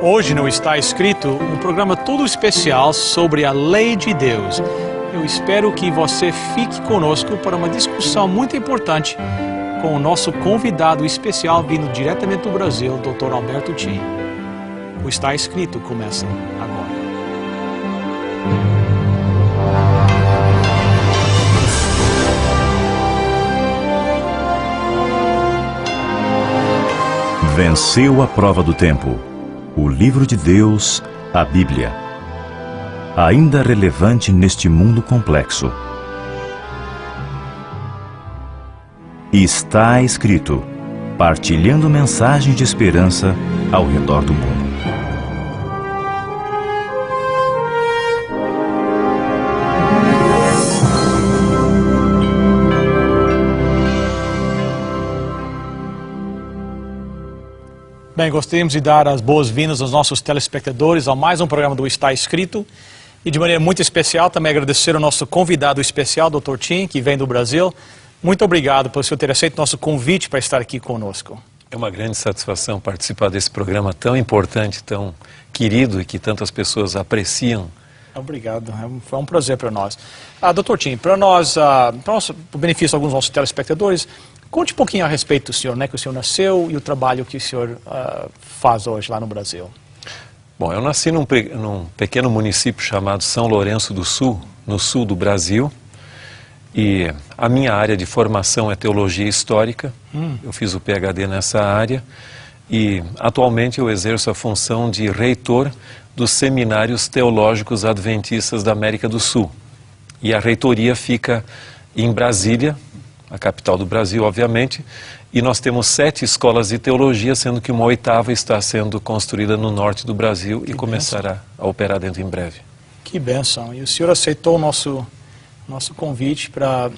Hoje no Está Escrito, um programa todo especial sobre a lei de Deus. Eu espero que você fique conosco para uma discussão muito importante com o nosso convidado especial vindo diretamente do Brasil, Dr. Alberto Chin. O Está Escrito começa agora. Venceu a prova do tempo. O livro de Deus, a Bíblia. Ainda relevante neste mundo complexo. Está escrito, partilhando mensagens de esperança ao redor do mundo. Bem, gostaríamos de dar as boas-vindas aos nossos telespectadores a mais um programa do Está Escrito. E de maneira muito especial também agradecer ao nosso convidado especial, Dr. Chin, que vem do Brasil. Muito obrigado por o senhor ter aceito nosso convite para estar aqui conosco. É uma grande satisfação participar desse programa tão importante, tão querido e que tantas pessoas apreciam. Obrigado, foi um prazer para nós. Dr. Chin, para nós, para o benefício de alguns dos nossos telespectadores, conte um pouquinho a respeito do senhor, né, que o senhor nasceu e o trabalho que o senhor faz hoje lá no Brasil. Bom, eu nasci num pequeno município chamado São Lourenço do Sul, no sul do Brasil, e a minha área de formação é teologia histórica. Eu fiz o PhD nessa área e atualmente eu exerço a função de reitor dos Seminários Teológicos Adventistas da América do Sul. E a reitoria fica em Brasília, a capital do Brasil, obviamente, e nós temos 7 escolas de teologia, sendo que uma 8ª está sendo construída no norte do Brasil e começará a operar dentro em breve. Que bênção! E o senhor aceitou o nosso convite para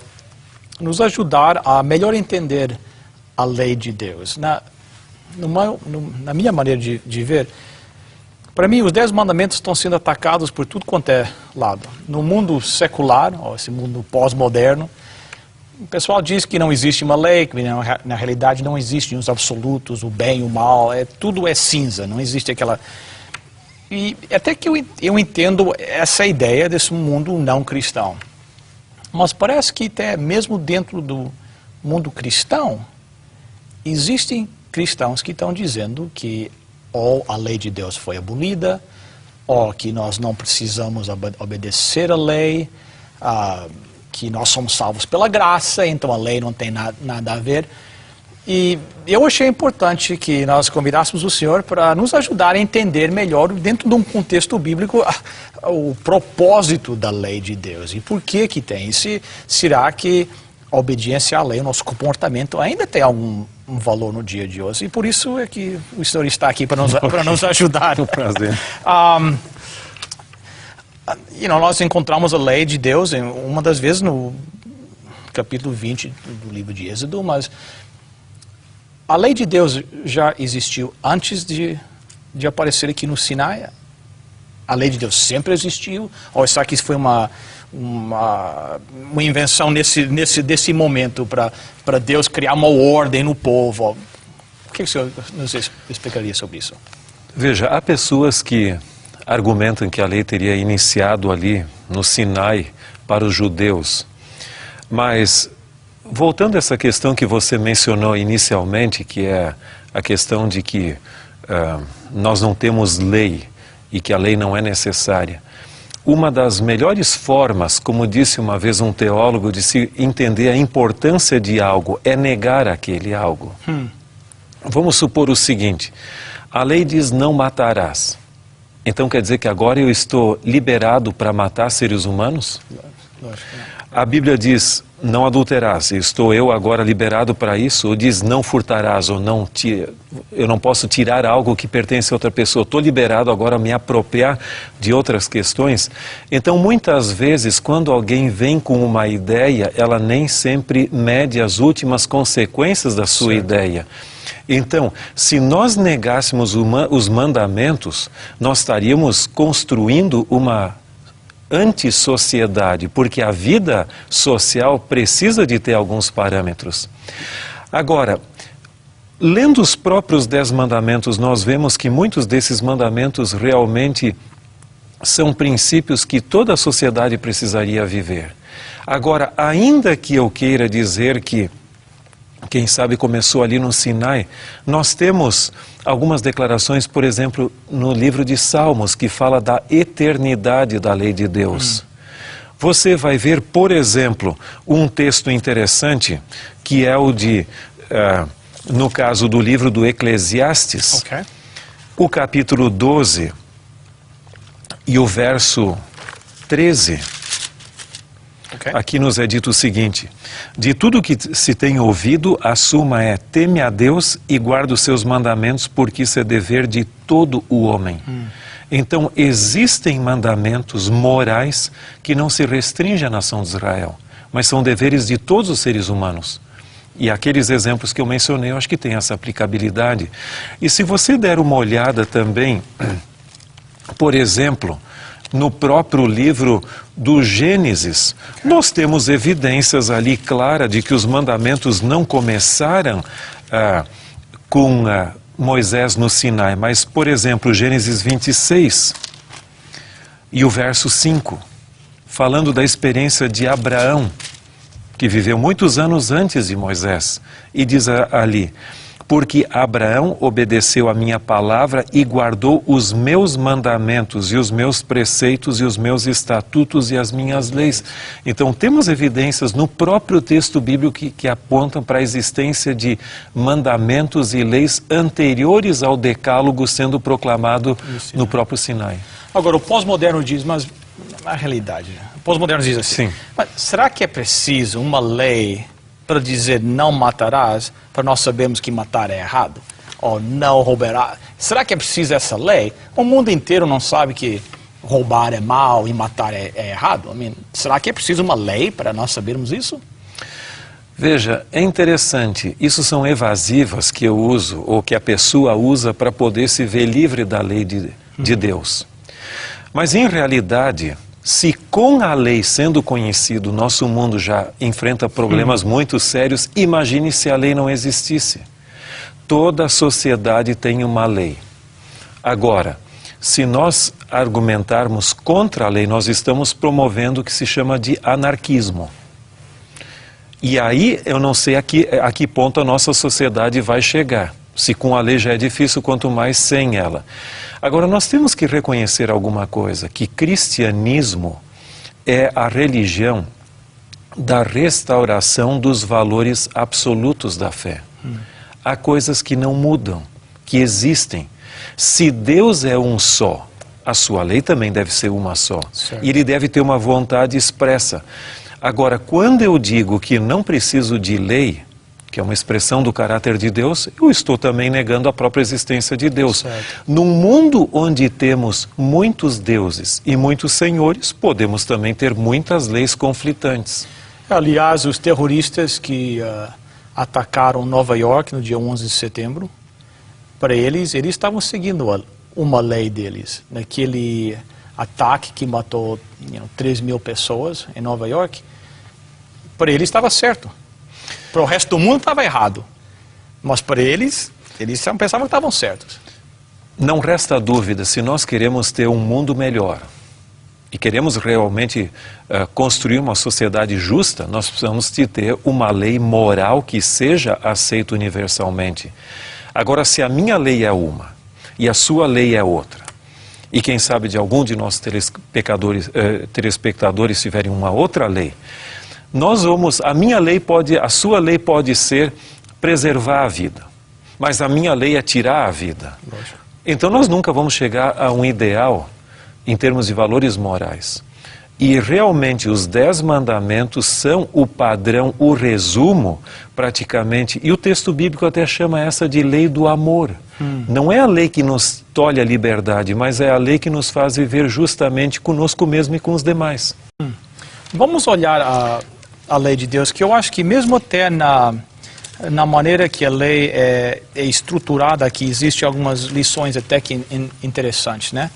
nos ajudar a melhor entender a lei de Deus. Na minha maneira de ver, para mim os 10 mandamentos estão sendo atacados por tudo quanto é lado. No mundo secular, ou esse mundo pós-moderno, o pessoal diz que não existe uma lei, que na realidade não existem os absolutos, o bem e o mal, tudo é cinza, não existe aquela... E até que eu entendo essa ideia desse mundo não cristão. Mas parece que até mesmo dentro do mundo cristão, existem cristãos que estão dizendo que ou a lei de Deus foi abolida, ou que nós não precisamos obedecer a lei, que nós somos salvos pela graça, então a lei não tem nada a ver. E eu achei importante que nós convidássemos o senhor para nos ajudar a entender melhor, dentro de um contexto bíblico, o propósito da lei de Deus e por que tem. E será que a obediência à lei, o nosso comportamento ainda tem algum valor no dia de hoje? E por isso é que o senhor está aqui para nos ajudar. É um prazer. Nós encontramos a lei de Deus uma das vezes no capítulo 20 do livro de Êxodo, mas a lei de Deus já existiu antes de aparecer aqui no Sinai? A lei de Deus sempre existiu? Ou será que isso foi uma invenção desse momento para Deus criar uma ordem no povo? O que o senhor nos explicaria sobre isso? Veja, há pessoas que argumentam que a lei teria iniciado ali no Sinai para os judeus. Mas, voltando a essa questão que você mencionou inicialmente, que é a questão de que nós não temos lei e que a lei não é necessária. Uma das melhores formas, como disse uma vez um teólogo, de se entender a importância de algo é negar aquele algo. Vamos supor o seguinte, a lei diz não matarás. Então quer dizer que agora eu estou liberado para matar seres humanos? A Bíblia diz, não adulterarás. Estou eu agora liberado para isso? Ou diz, não furtarás, ou eu não posso tirar algo que pertence a outra pessoa. Estou liberado agora a me apropriar de outras questões. Então, muitas vezes, quando alguém vem com uma ideia, ela nem sempre mede as últimas consequências da sua ideia. Então, se nós negássemos os mandamentos, nós estaríamos construindo uma antissociedade, porque a vida social precisa de ter alguns parâmetros. Agora, lendo os próprios 10 mandamentos, nós vemos que muitos desses mandamentos realmente são princípios que toda a sociedade precisaria viver. Agora, ainda que eu queira dizer que, quem sabe começou ali no Sinai, nós temos algumas declarações, por exemplo, no livro de Salmos, que fala da eternidade da lei de Deus. Você vai ver, por exemplo, um texto interessante, que é o de, no caso do livro do Eclesiastes, o capítulo 12 e o verso 13. Aqui nos é dito o seguinte: de tudo que se tem ouvido, a suma é: teme a Deus e guarda os seus mandamentos, porque isso é dever de todo o homem. Então, existem mandamentos morais que não se restringem à nação de Israel, mas são deveres de todos os seres humanos. E aqueles exemplos que eu mencionei, eu acho que tem essa aplicabilidade. E se você der uma olhada também, por exemplo, no próprio livro do Gênesis, nós temos evidências ali claras de que os mandamentos não começaram com Moisés no Sinai, mas, por exemplo, Gênesis 26 e o verso 5, falando da experiência de Abraão, que viveu muitos anos antes de Moisés, e diz ali: porque Abraão obedeceu a minha palavra e guardou os meus mandamentos e os meus preceitos e os meus estatutos e as minhas leis. Então temos evidências no próprio texto bíblico que apontam para a existência de mandamentos e leis anteriores ao decálogo sendo proclamado no próprio Sinai. Agora, o pós-moderno diz, mas na realidade, o pós-moderno diz assim, mas será que é preciso uma lei para dizer não matarás, para nós sabermos que matar é errado? Ou não roubarás? Será que é preciso essa lei? O mundo inteiro não sabe que roubar é mal e matar é errado? Será que é preciso uma lei para nós sabermos isso? Veja, é interessante, isso são evasivas que eu uso, ou que a pessoa usa para poder se ver livre da lei de Deus. Mas em realidade, se com a lei sendo conhecido, nosso mundo já enfrenta problemas muito sérios, imagine se a lei não existisse. Toda a sociedade tem uma lei. Agora, se nós argumentarmos contra a lei, nós estamos promovendo o que se chama de anarquismo. E aí eu não sei a que ponto a nossa sociedade vai chegar. Se com a lei já é difícil, quanto mais sem ela. Agora, nós temos que reconhecer alguma coisa, que cristianismo é a religião da restauração dos valores absolutos da fé. Há coisas que não mudam, que existem. Se Deus é um só, a sua lei também deve ser uma só. E ele deve ter uma vontade expressa. Agora, quando eu digo que não preciso de lei, que é uma expressão do caráter de Deus, eu estou também negando a própria existência de Deus. Num mundo onde temos muitos deuses e muitos senhores, podemos também ter muitas leis conflitantes. Aliás, os terroristas que atacaram Nova York no dia 11 de setembro, para eles estavam seguindo uma lei deles. Naquele ataque que matou 3.000 pessoas em Nova York, para eles estava certo. Para o resto do mundo estava errado. Mas para eles pensavam que estavam certos. Não resta dúvida, se nós queremos ter um mundo melhor e queremos realmente construir uma sociedade justa, nós precisamos de ter uma lei moral que seja aceita universalmente. Agora, se a minha lei é uma e a sua lei é outra, e quem sabe de algum de nossos telespectadores tiverem uma outra lei, a sua lei pode ser preservar a vida, mas a minha lei é tirar a vida. Então nós nunca vamos chegar a um ideal em termos de valores morais. E realmente os 10 mandamentos são o padrão, o resumo praticamente, e o texto bíblico até chama essa de lei do amor. Não é a lei que nos tolhe a liberdade, mas é a lei que nos faz viver justamente conosco mesmo e com os demais. Vamos olhar a lei de Deus, que eu acho que mesmo até na maneira que a lei é estruturada aqui, existem algumas lições até que interessantes, né?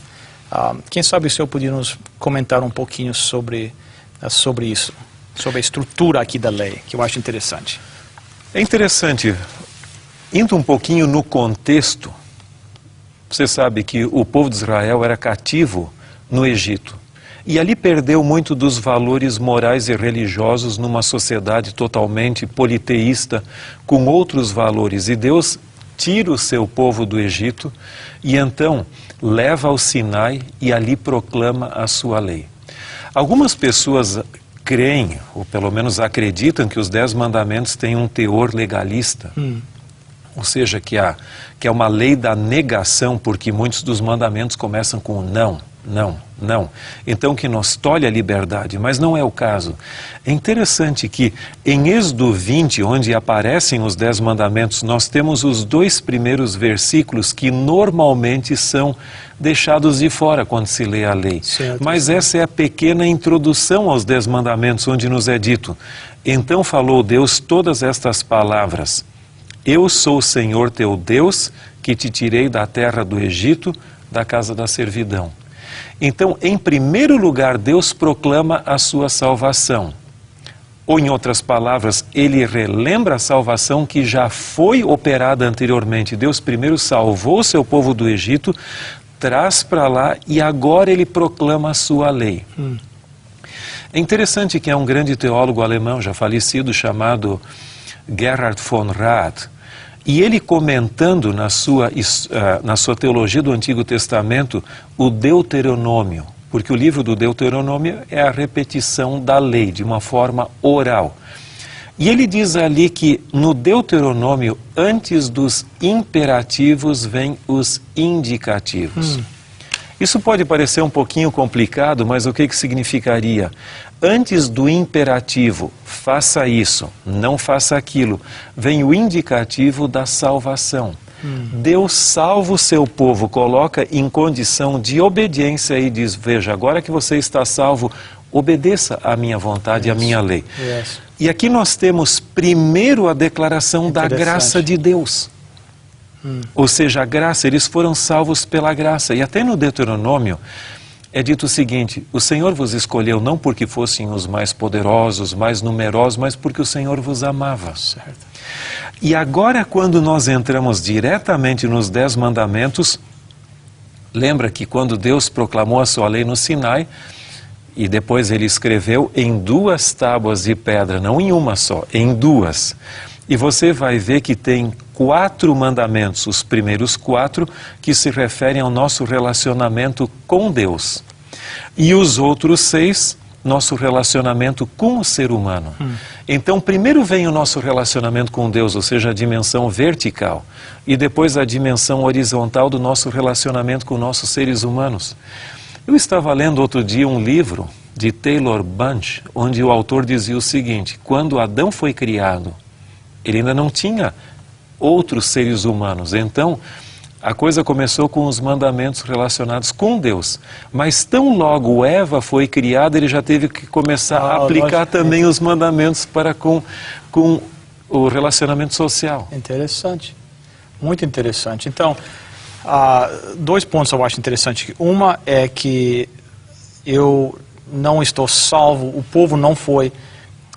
Quem sabe o senhor podia nos comentar um pouquinho sobre isso, sobre a estrutura aqui da lei, que eu acho interessante. É interessante. Indo um pouquinho no contexto, você sabe que o povo de Israel era cativo no Egito. E ali perdeu muito dos valores morais e religiosos numa sociedade totalmente politeísta, com outros valores. E Deus tira o seu povo do Egito e então leva ao Sinai e ali proclama a sua lei. Algumas pessoas creem, ou pelo menos acreditam, que os 10 mandamentos têm um teor legalista. Ou seja, que é uma lei da negação, porque muitos dos mandamentos começam com não, não, não. Então que nos tolhe a liberdade, mas não é o caso. É interessante que em Êxodo 20, onde aparecem os 10 mandamentos, nós temos os 2 primeiros versículos que normalmente são deixados de fora quando se lê a lei. Certo. Mas essa é a pequena introdução aos 10 mandamentos, onde nos é dito: então falou Deus todas estas palavras: eu sou o Senhor teu Deus, que te tirei da terra do Egito, da casa da servidão. Então, em primeiro lugar, Deus proclama a sua salvação. Ou, em outras palavras, ele relembra a salvação que já foi operada anteriormente. Deus primeiro salvou o seu povo do Egito, traz para lá e agora ele proclama a sua lei. É interessante que é um grande teólogo alemão já falecido chamado Gerhard von Rath, e ele comentando na sua teologia do Antigo Testamento o Deuteronômio, porque o livro do Deuteronômio é a repetição da lei de uma forma oral. E ele diz ali que no Deuteronômio, antes dos imperativos, vem os indicativos. Isso pode parecer um pouquinho complicado, mas o que significaria? Antes do imperativo, faça isso, não faça aquilo, vem o indicativo da salvação. Deus salva o seu povo, coloca em condição de obediência e diz: veja, agora que você está salvo, obedeça à minha vontade e à minha lei. E aqui nós temos primeiro a declaração da graça de Deus. Ou seja, a graça, eles foram salvos pela graça. E até no Deuteronômio é dito o seguinte: o Senhor vos escolheu não porque fossem os mais poderosos, mais numerosos, mas porque o Senhor vos amava. Certo. E agora, quando nós entramos diretamente nos 10 mandamentos, lembra que quando Deus proclamou a sua lei no Sinai, e depois ele escreveu em 2 tábuas de pedra, não em uma só, em 2. E você vai ver que tem 4 mandamentos, os primeiros 4, que se referem ao nosso relacionamento com Deus. E os outros 6, nosso relacionamento com o ser humano. Então, primeiro vem o nosso relacionamento com Deus, ou seja, a dimensão vertical. E depois a dimensão horizontal do nosso relacionamento com nossos seres humanos. Eu estava lendo outro dia um livro de Taylor Bunch, onde o autor dizia o seguinte: quando Adão foi criado, ele ainda não tinha outros seres humanos. Então, a coisa começou com os mandamentos relacionados com Deus. Mas tão logo Eva foi criada, ele já teve que começar a aplicar também os mandamentos para com o relacionamento social. Interessante. Muito interessante. Então, 2 pontos eu acho interessante. Uma é que eu não estou salvo, o povo não foi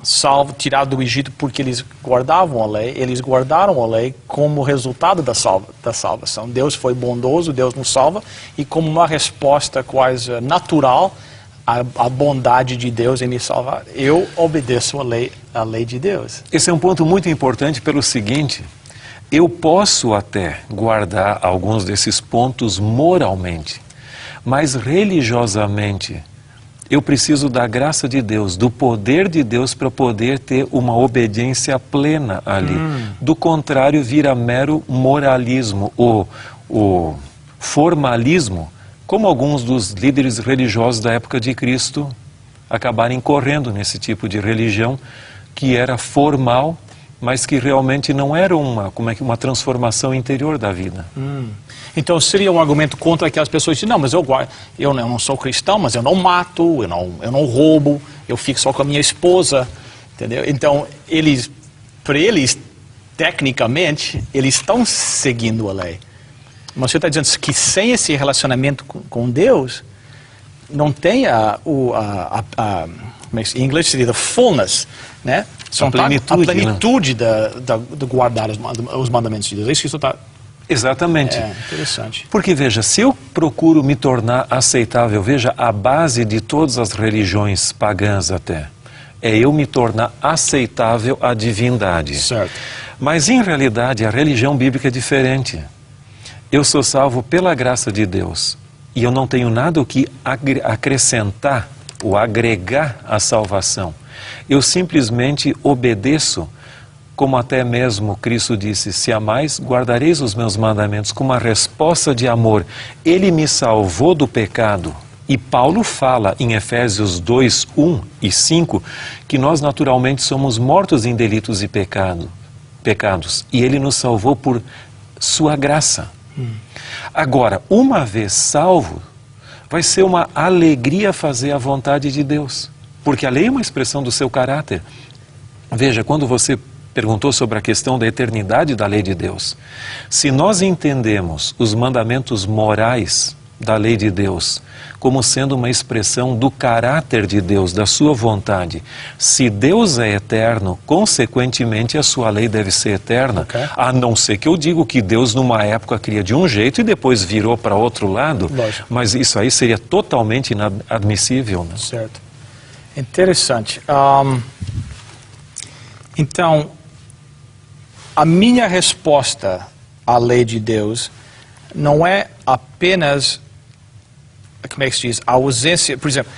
salvo, tirado do Egito porque eles guardavam a lei, eles guardaram a lei como resultado da salvação. Deus foi bondoso, Deus nos salva, e como uma resposta quase natural à bondade de Deus em me salvar, eu obedeço a lei de Deus. Esse é um ponto muito importante pelo seguinte: eu posso até guardar alguns desses pontos moralmente, mas religiosamente eu preciso da graça de Deus, do poder de Deus para poder ter uma obediência plena ali. Do contrário, vira mero moralismo, o formalismo, como alguns dos líderes religiosos da época de Cristo acabarem correndo nesse tipo de religião que era formal, mas que realmente não era uma transformação interior da vida. Então seria um argumento contra aquelas pessoas que dizem: não, mas eu não sou cristão, mas eu não mato, eu não roubo, eu fico só com a minha esposa, entendeu? Então, para eles, tecnicamente, eles estão seguindo a lei. Mas você está dizendo que sem esse relacionamento com Deus, não tem em inglês seria the fullness, né? São a plenitude, de guardar os mandamentos de Deus. É isso que isso está... Exatamente. É interessante. Porque, veja, se eu procuro me tornar aceitável, veja, a base de todas as religiões pagãs até, é eu me tornar aceitável à divindade. Certo. Mas, em realidade, a religião bíblica é diferente. Eu sou salvo pela graça de Deus. E eu não tenho nada o que acrescentar ou agregar à salvação. Eu simplesmente obedeço, como até mesmo Cristo disse, se amais, guardareis os meus mandamentos, como uma resposta de amor. Ele me salvou do pecado. E Paulo fala em Efésios 2, 1 e 5, que nós naturalmente somos mortos em delitos e pecados. E ele nos salvou por sua graça. Agora, uma vez salvo, vai ser uma alegria fazer a vontade de Deus. Porque a lei é uma expressão do seu caráter. Veja, quando você perguntou sobre a questão da eternidade da lei de Deus. Se nós entendemos os mandamentos morais da lei de Deus como sendo uma expressão do caráter de Deus, da sua vontade, se Deus é eterno, consequentemente a sua lei deve ser eterna, Okay. A não ser que eu digo que Deus numa época cria de um jeito e depois virou para outro lado. Lógico. Mas isso aí seria totalmente inadmissível, né? Certo. Interessante. Então, a minha resposta à lei de Deus não é apenas, como é que se diz, a ausência. Por exemplo,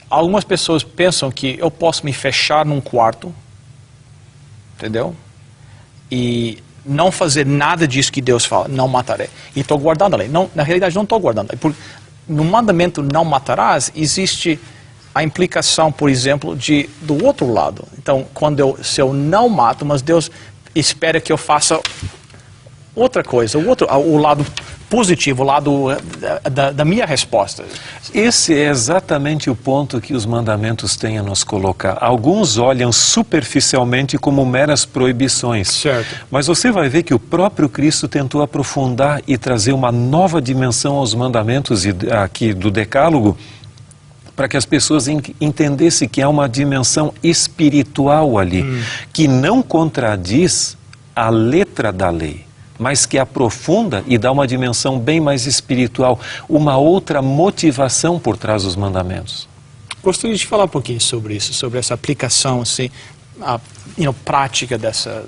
algumas pessoas pensam que eu posso me fechar num quarto, entendeu? E não fazer nada disso que Deus fala, não matarei. E estou guardando a lei. Não, na realidade, não estou guardando a lei. No mandamento não matarás, existe a implicação, por exemplo, do outro lado. Então, se eu não mato, mas Deus espera que eu faça outra coisa, o lado positivo, o lado da minha resposta. Esse é exatamente o ponto que os mandamentos têm a nos colocar. Alguns olham superficialmente como meras proibições. Certo. Mas você vai ver que o próprio Cristo tentou aprofundar e trazer uma nova dimensão aos mandamentos aqui do Decálogo, para que as pessoas entendessem que há uma dimensão espiritual ali, que não contradiz a letra da lei, mas que aprofunda e dá uma dimensão bem mais espiritual, uma outra motivação por trás dos mandamentos. Gostaria de falar um pouquinho sobre isso, sobre essa aplicação assim, prática dessa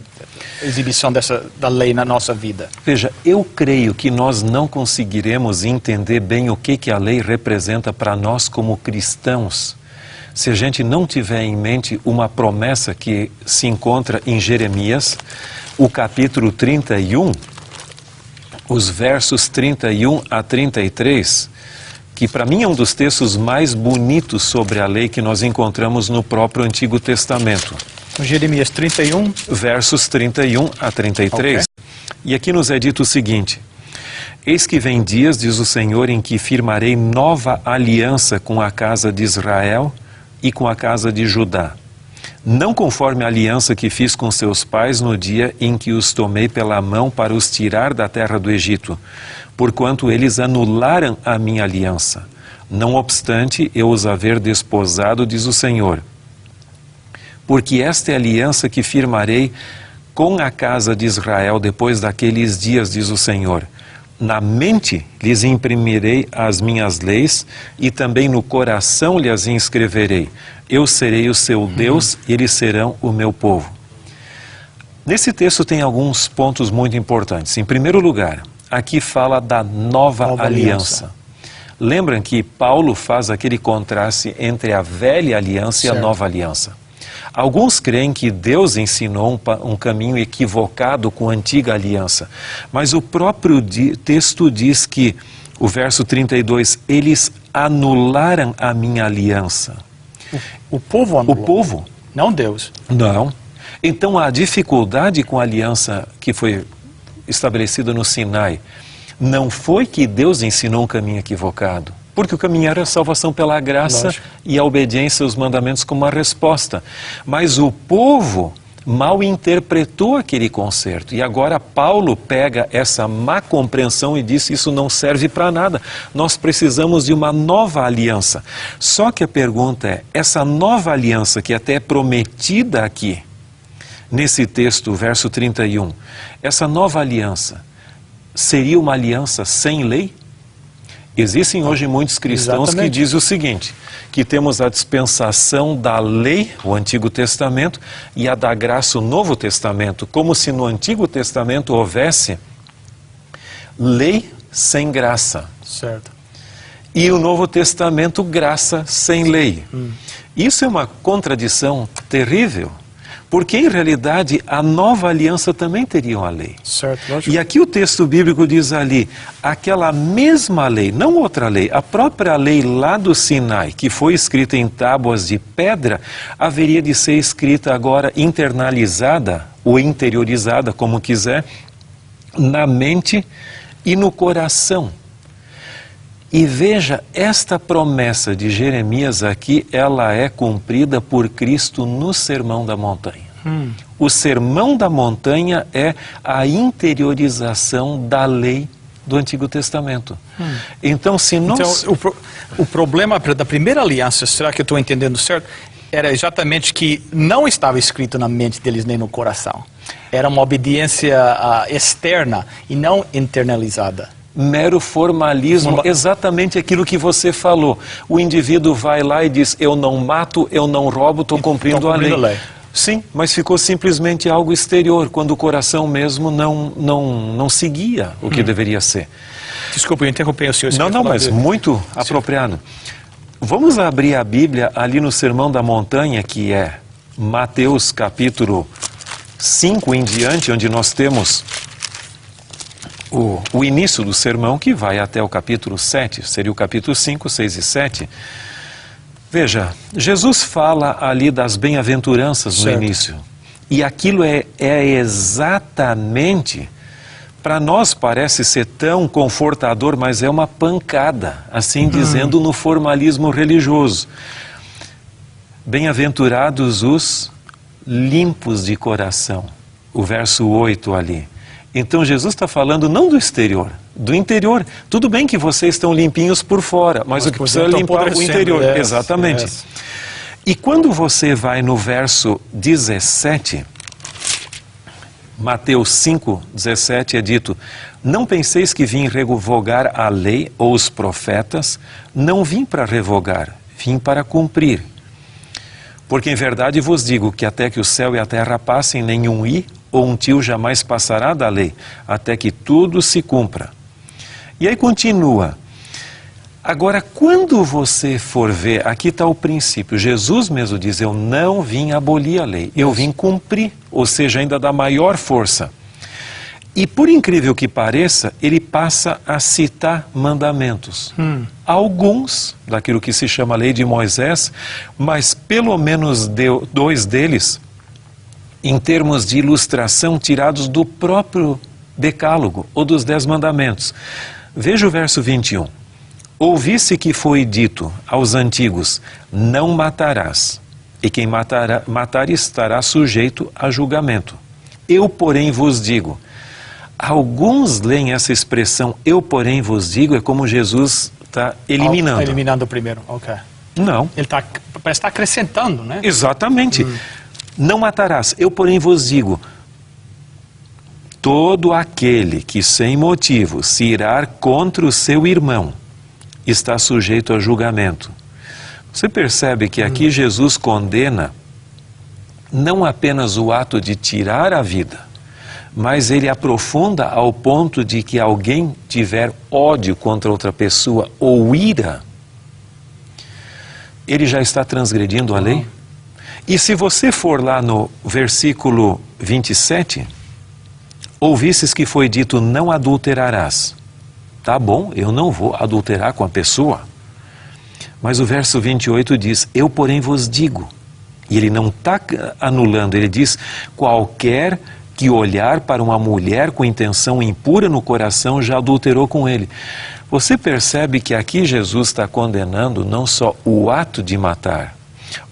exibição da lei na nossa vida. Veja, eu creio que nós não conseguiremos entender bem o que a lei representa para nós como cristãos, se a gente não tiver em mente uma promessa que se encontra em Jeremias, o capítulo 31, os versos 31 a 33, que para mim é um dos textos mais bonitos sobre a lei que nós encontramos no próprio Antigo Testamento. Jeremias 31. Versos 31 a 33. Okay. E aqui nos é dito o seguinte: eis que vem dias, diz o Senhor, em que firmarei nova aliança com a casa de Israel e com a casa de Judá. Não conforme a aliança que fiz com seus pais no dia em que os tomei pela mão para os tirar da terra do Egito, porquanto eles anularam a minha aliança. Não obstante eu os haver desposado, diz o Senhor. Porque esta é a aliança que firmarei com a casa de Israel depois daqueles dias, diz o Senhor. Na mente lhes imprimirei as minhas leis e também no coração lhes inscreverei. Eu serei o seu Deus e eles serão o meu povo. Nesse texto tem alguns pontos muito importantes. Em primeiro lugar, aqui fala da nova aliança. Lembram que Paulo faz aquele contraste entre a velha aliança e a nova aliança. Alguns creem que Deus ensinou um caminho equivocado com a antiga aliança, mas o próprio texto diz que, o verso 32, eles anularam a minha aliança. O povo anulou. O povo? Não Deus. Não. Então a dificuldade com a aliança que foi estabelecida no Sinai não foi que Deus ensinou um caminho equivocado. Porque o caminho era a salvação pela graça. Lógico. E a obediência aos mandamentos como uma resposta. Mas o povo mal interpretou aquele concerto. E agora Paulo pega essa má compreensão e diz: isso não serve para nada. Nós precisamos de uma nova aliança. Só que a pergunta é, essa nova aliança que até é prometida aqui, nesse texto, verso 31, essa nova aliança seria uma aliança sem lei? Existem hoje muitos cristãos que dizem o seguinte, que temos a dispensação da lei, o Antigo Testamento, e a da graça, o Novo Testamento, como se no Antigo Testamento houvesse lei sem graça. Certo. E o Novo Testamento, graça sem lei. Isso é uma contradição terrível, porque em realidade a nova aliança também teria uma lei. Certo, lógico. E aqui o texto bíblico diz ali, aquela mesma lei, não outra lei, a própria lei lá do Sinai, que foi escrita em tábuas de pedra, haveria de ser escrita agora internalizada, ou interiorizada, como quiser, na mente e no coração. E veja, esta promessa de Jeremias aqui, ela é cumprida por Cristo no Sermão da Montanha. O Sermão da Montanha é a interiorização da lei do Antigo Testamento. Então, se nós... Então, o problema da primeira aliança, será que eu estou entendendo certo? Era exatamente que não estava escrito na mente deles nem no coração. Era uma obediência externa e não internalizada. Mero formalismo, exatamente aquilo que você falou. O indivíduo vai lá e diz, eu não mato, eu não roubo, estou cumprindo a lei. Sim, mas ficou simplesmente algo exterior, quando o coração mesmo não seguia o que deveria ser. Desculpa, eu interrompi o senhor. Não, mas muito apropriado. Vamos abrir a Bíblia ali no Sermão da Montanha, que é Mateus capítulo 5 em diante, onde nós temos o início do sermão, que vai até o capítulo 7, seria o capítulo 5, 6 e 7. Veja, Jesus fala ali das bem-aventuranças no início. E aquilo é exatamente, para nós parece ser tão confortador, mas é uma pancada, assim dizendo, no formalismo religioso. Bem-aventurados os limpos de coração, o verso 8 ali. Então Jesus está falando não do exterior, do interior. Tudo bem que vocês estão limpinhos por fora, mas o que precisa é limpar o interior. Exatamente. E quando você vai no verso 17, Mateus 5, 17 é dito, não penseis que vim revogar a lei ou os profetas, não vim para revogar, vim para cumprir. Porque em verdade vos digo que até que o céu e a terra passem, nenhum i ou um tio jamais passará da lei, até que tudo se cumpra. E aí continua. Agora, quando você for ver, aqui está o princípio. Jesus mesmo diz, eu não vim abolir a lei, eu vim cumprir, ou seja, ainda dá maior força. E por incrível que pareça, ele passa a citar mandamentos. Alguns, daquilo que se chama lei de Moisés, mas pelo menos dois deles, em termos de ilustração, tirados do próprio decálogo, ou dos 10 mandamentos. Veja o verso 21. Ouvisse que foi dito aos antigos, não matarás, e quem matar estará sujeito a julgamento. Eu, porém, vos digo. Alguns leem essa expressão, eu, porém, vos digo, é como Jesus está eliminando. Eliminando o primeiro, ok. Não. Ele parece estar acrescentando, né? Exatamente. Não matarás, eu, porém, vos digo, todo aquele que sem motivo se irar contra o seu irmão está sujeito a julgamento. Você percebe que aqui Jesus condena não apenas o ato de tirar a vida, mas ele aprofunda ao ponto de que alguém tiver ódio contra outra pessoa ou ira, ele já está transgredindo a lei? E se você for lá no versículo 27, ouvisses que foi dito, não adulterarás. Tá bom, eu não vou adulterar com a pessoa. Mas o verso 28 diz, eu porém vos digo. E ele não está anulando, ele diz, qualquer que olhar para uma mulher com intenção impura no coração já adulterou com ele. Você percebe que aqui Jesus está condenando não só o ato de matar,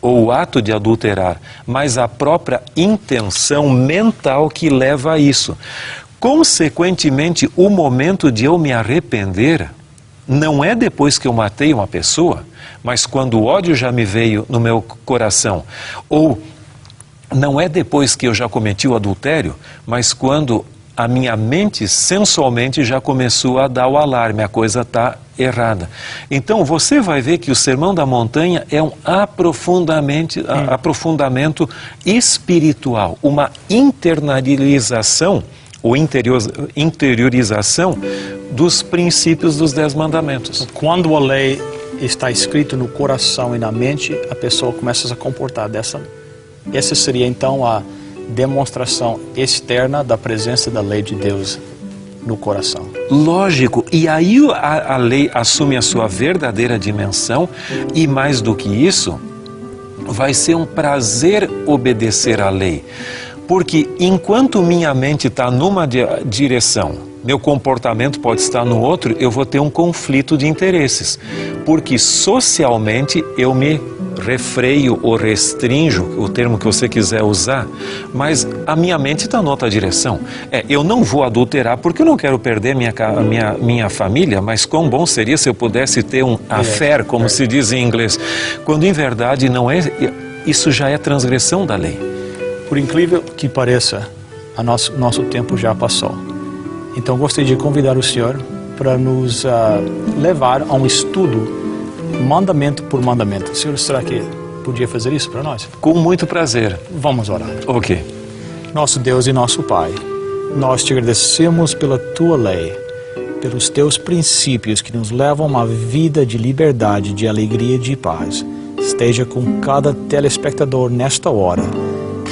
ou o ato de adulterar, mas a própria intenção mental que leva a isso. Consequentemente, o momento de eu me arrepender não é depois que eu matei uma pessoa, mas quando o ódio já me veio no meu coração, ou não é depois que eu já cometi o adultério, mas quando a minha mente sensualmente já começou a dar o alarme, a coisa está errada. Então você vai ver que o Sermão da Montanha é um aprofundamento espiritual, uma internalização ou interiorização dos princípios dos 10 mandamentos. Quando a lei está escrita no coração e na mente, a pessoa começa a se comportar dessa. Essa seria então a demonstração externa da presença da lei de Deus no coração. Lógico, e aí a lei assume a sua verdadeira dimensão e mais do que isso, vai ser um prazer obedecer à lei. Porque enquanto minha mente está numa direção, meu comportamento pode estar no outro, eu vou ter um conflito de interesses. Porque socialmente eu me refreio ou restringo, o termo que você quiser usar, mas a minha mente está em outra direção. Eu não vou adulterar porque eu não quero perder minha família, mas quão bom seria se eu pudesse ter um affair, como se diz em inglês, quando em verdade não é, isso já é transgressão da lei. Por incrível que pareça, nosso tempo já passou. Então gostaria de convidar o senhor para nos levar a um estudo mandamento por mandamento. O senhor, será que podia fazer isso para nós? Com muito prazer. Vamos orar. Ok. Nosso Deus e nosso Pai, nós te agradecemos pela tua lei, pelos teus princípios que nos levam a uma vida de liberdade, de alegria e de paz. Esteja com cada telespectador nesta hora.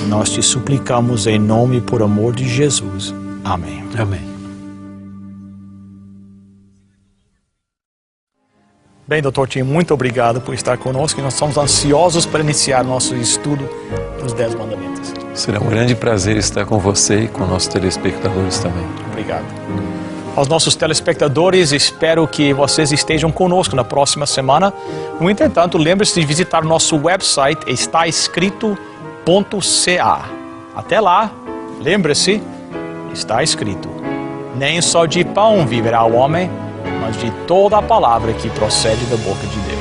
Nós te suplicamos em nome e por amor de Jesus. Amém. Amém. Bem, Dr. Tim, muito obrigado por estar conosco e nós somos ansiosos para iniciar nosso estudo dos 10 mandamentos. Será um grande prazer estar com você e com nossos telespectadores também. Obrigado. Aos nossos telespectadores, espero que vocês estejam conosco na próxima semana. No entretanto, lembre-se de visitar nosso website, estaescrito.ca. Até lá, lembre-se, está escrito: nem só de pão viverá o homem, mas de toda a palavra que procede da boca de Deus.